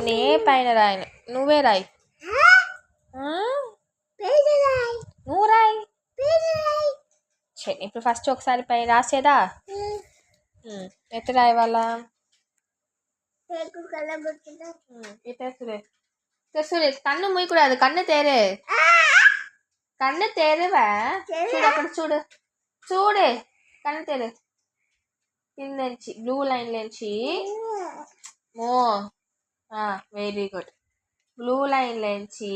నే పైన రాయను, నువ్వే రాయి. నువ్వు రాయి. ఇప్పుడు ఫస్ట్ ఒకసారి పైన రాసేదా? ఎట్లా రాయి వాళ్ళ సురేష్ కన్ను మూయకూడదు, కన్ను తేరే, కన్ను తేరేవా? చూడు అక్కడ చూడు, చూడే కన్ను తేరే. కిందంచి బ్లూ లైన్ లేంచి వెరీ గుడ్. బ్లూ లైన్ లేంచి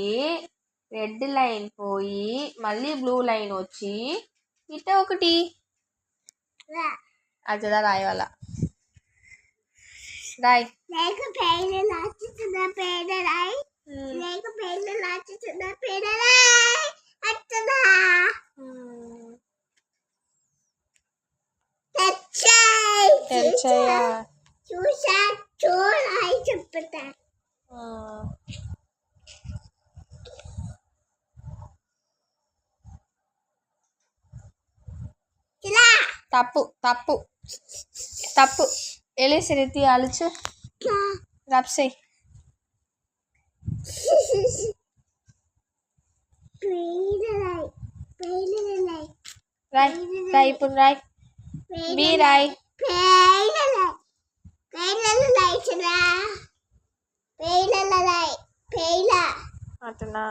రెడ్ లైన్ పోయి మళ్ళీ బ్లూ లైన్ వచ్చి ఇట ఒకటి అజదా రాయి వాళ్ళ రాయ్. చెప్తా తప్పు తప్పు తప్పు. ఎలిసిరితి ఆలోచు రప్సే రాయ్ రాయ్ ఇప్పుడు రాయ్. బి రాయ్. అట్లా